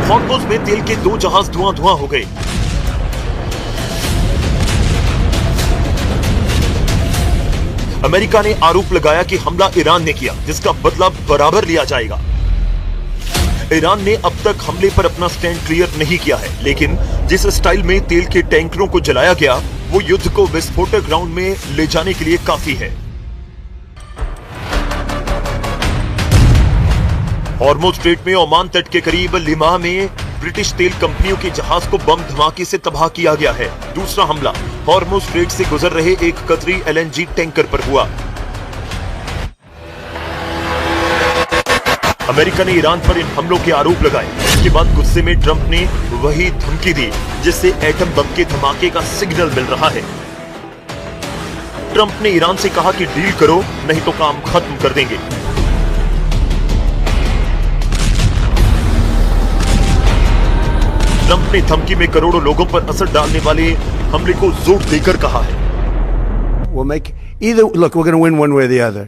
Hormuz में तेल के 2 जहाज धुआं-धुआं हो गए। अमेरिका ने आरोप लगाया कि हमला ईरान ने किया, जिसका बदला बराबर लिया जाएगा। ईरान ने अब तक हमले पर अपना स्टैंड क्लियर नहीं किया है, लेकिन जिस स्टाइल में तेल के टैंकरों को जलाया गया, वो युद्ध को विस्फोटक ग्राउंड में ले जाने के लिए काफी है। हॉर्मुज़ स्ट्रेट में ओमान तट के करीब लिमाह में ब्रिटिश तेल कंपनियों के जहाज को बम धमाके से तबाह किया गया है। दूसरा हमला हॉर्मुज़ स्ट्रेट से गुजर रहे एक कतरी LNG टैंकर पर हुआ। अमेरिका ने ईरान पर इन हमलों के आरोप लगाए। इसके बाद गुस्से में ट्रंप ने वही धमकी दी, जिससे एटम बम के धमाके का सिग्नल मिल रहा है। ट्रंप ने ईरान से कहा कि डील करो, नहीं तो काम खत्म कर देंगे। ट्रंप ने धमकी में करोड़ों लोगों पर असर डालने वाले हमले को जोर देकर कहा है, We'll make either, look, we're going to win one way or the other.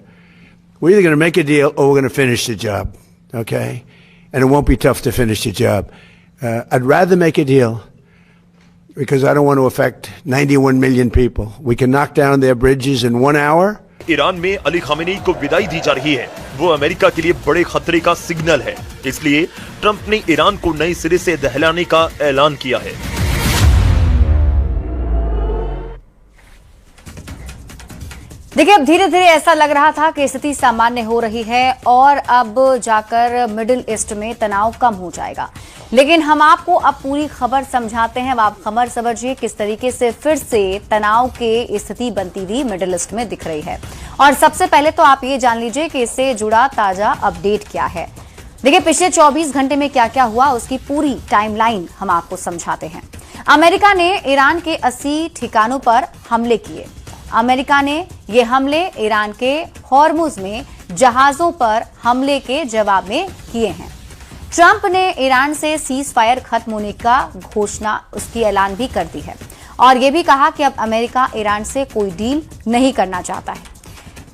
We're either going to make a deal or we're going to finish the job, okay? And it won't be tough to finish the job. I'd rather make a deal because I don't want to affect 91 million people. We can knock down their bridges in 1 hour. Iran में Ali Khamenei को विदाई दी जा रही है। वो America के लिए बड़े खतरे का सिग्नल है। इसलिए ट्रंप ने ईरान को नए सिरे से दहलाने का ऐलान किया है। देखिए, अब धीरे धीरे ऐसा लग रहा था कि स्थिति सामान्य हो रही है और अब जाकर मिडिल ईस्ट में तनाव कम हो जाएगा, लेकिन हम आपको अब पूरी खबर समझाते हैं। अब आप खबर समझिए किस तरीके से फिर से तनाव की स्थिति बनती हुई मिडिल ईस्ट में दिख रही है। और सबसे पहले तो आप ये जान लीजिए कि इससे जुड़ा ताजा अपडेट क्या है। देखिए, पिछले 24 घंटे में क्या क्या हुआ उसकी पूरी टाइमलाइन हम आपको समझाते हैं। अमेरिका ने ईरान के 80 ठिकानों पर हमले किए। अमेरिका ने ये हमले ईरान के हॉर्मुज़ में जहाजों पर हमले के जवाब में किए हैं। ट्रंप ने ईरान से सीज फायर खत्म होने का घोषणा उसकी ऐलान भी कर दी है और यह भी कहा कि अब अमेरिका ईरान से कोई डील नहीं करना चाहता है।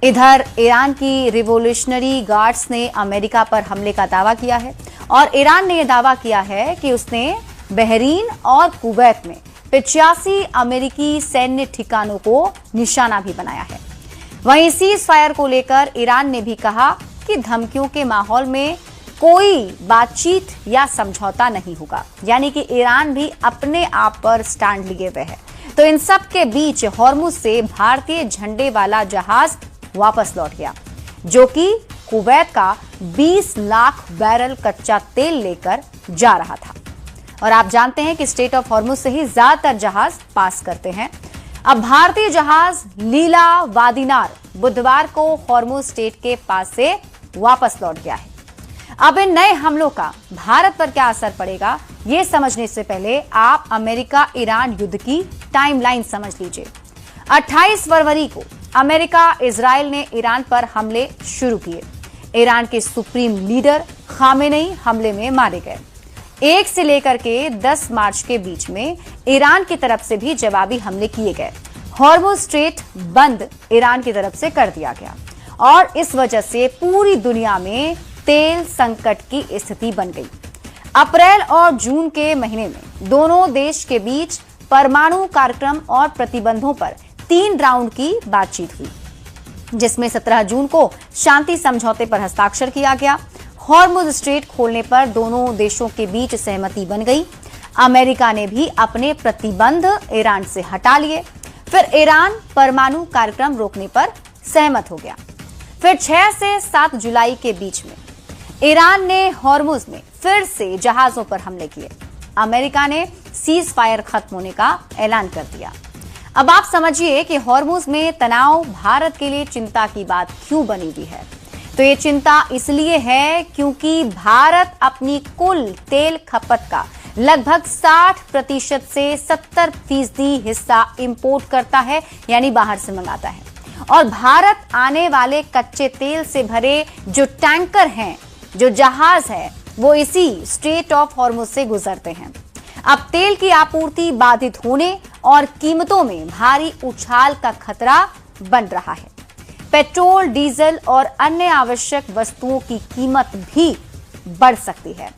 इधर ईरान की रिवोल्यूशनरी गार्ड्स ने अमेरिका पर हमले का दावा किया है और ईरान ने यह दावा किया है कि उसने बहरीन और कुवैत में 85 अमेरिकी सैन्य ठिकानों को निशाना भी बनाया है। वहीं सीज फायर को लेकर ईरान ने भी कहा कि धमकियों के माहौल में कोई बातचीत या समझौता नहीं होगा, यानी कि ईरान भी अपने आप पर स्टैंड लिए हुए है। तो इन सब के बीच हॉर्मुज़ से भारतीय झंडे वाला जहाज वापस लौट गया, जो कि कुवैत का 20 लाख बैरल कच्चा तेल लेकर जा रहा था। और आप जानते हैं कि स्ट्रेट ऑफ हॉर्मुज़ से ही ज्यादातर जहाज पास करते हैं। अब भारतीय जहाज लीला वादिनार बुधवार को हॉर्मुज़ स्ट्रेट के पास से वापस लौट गया है। अब इन नए हमलों का भारत पर क्या असर पड़ेगा, ये समझने से पहले आप अमेरिका ईरान युद्ध की टाइमलाइन समझ लीजिए। 28 फरवरी को अमेरिका इजराइल ने ईरान पर हमले शुरू किए। ईरान के सुप्रीम लीडर खामेनेई हमले में मारे गए। 1 से लेकर के 10 मार्च के बीच में ईरान की तरफ से भी जवाबी हमले किए गए। हॉर्मुज़ स्ट्रेट बंद ईरान की तरफ से कर दिया गया और इस वजह से पूरी दुनिया में तेल संकट की स्थिति बन गई। अप्रैल और जून के महीने में दोनों देश के बीच परमाणु कार्यक्रम और प्रतिबंधों पर 3 राउंड की बातचीत हुई, जिसमें 17 जून को शांति समझौते पर हस्ताक्षर किया गया। हॉर्मुज़ स्ट्रेट खोलने पर दोनों देशों के बीच सहमति बन गई। अमेरिका ने भी अपने प्रतिबंध ईरान से हटा लिए। फिर ईरान परमाणु कार्यक्रम रोकने पर सहमत हो गया। फिर 6 से 7 जुलाई के बीच में ईरान ने हॉर्मुज़ में फिर से जहाजों पर हमले किए। अमेरिका ने सीज फायर खत्म होने का ऐलान कर दिया। अब आप समझिए कि हॉर्मुज़ में तनाव भारत के लिए चिंता की बात क्यों बनी हुई है। तो ये चिंता इसलिए है क्योंकि भारत अपनी कुल तेल खपत का लगभग 60% से 70% हिस्सा इंपोर्ट करता है, यानी बाहर से मंगाता है। और भारत आने वाले कच्चे तेल से भरे जो टैंकर हैं, जो जहाज है, वो इसी स्ट्रेट ऑफ हॉर्मुज़ से गुजरते हैं। अब तेल की आपूर्ति बाधित होने और कीमतों में भारी उछाल का खतरा बन रहा है। पेट्रोल, डीजल और अन्य आवश्यक वस्तुओं की कीमत भी बढ़ सकती है।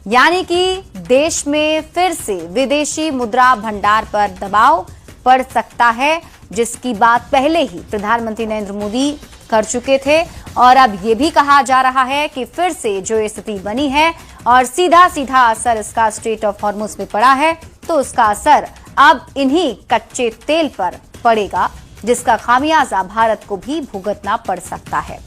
यानी कि देश में फिर से विदेशी मुद्रा भंडार पर दबाव पड़ सकता है, जिसकी बात पहले ही प्रधानमंत्री नरेंद्र मोदी कर चुके थे। और अब यह भी कहा जा रहा है कि फिर से जो स्थिति बनी है और सीधा सीधा असर इसका स्ट्रेट ऑफ हॉर्मुज में पड़ा है, तो उसका असर अब इन्हीं कच्चे तेल पर पड़ेगा, जिसका खामियाजा भारत को भी भुगतना पड़ सकता है।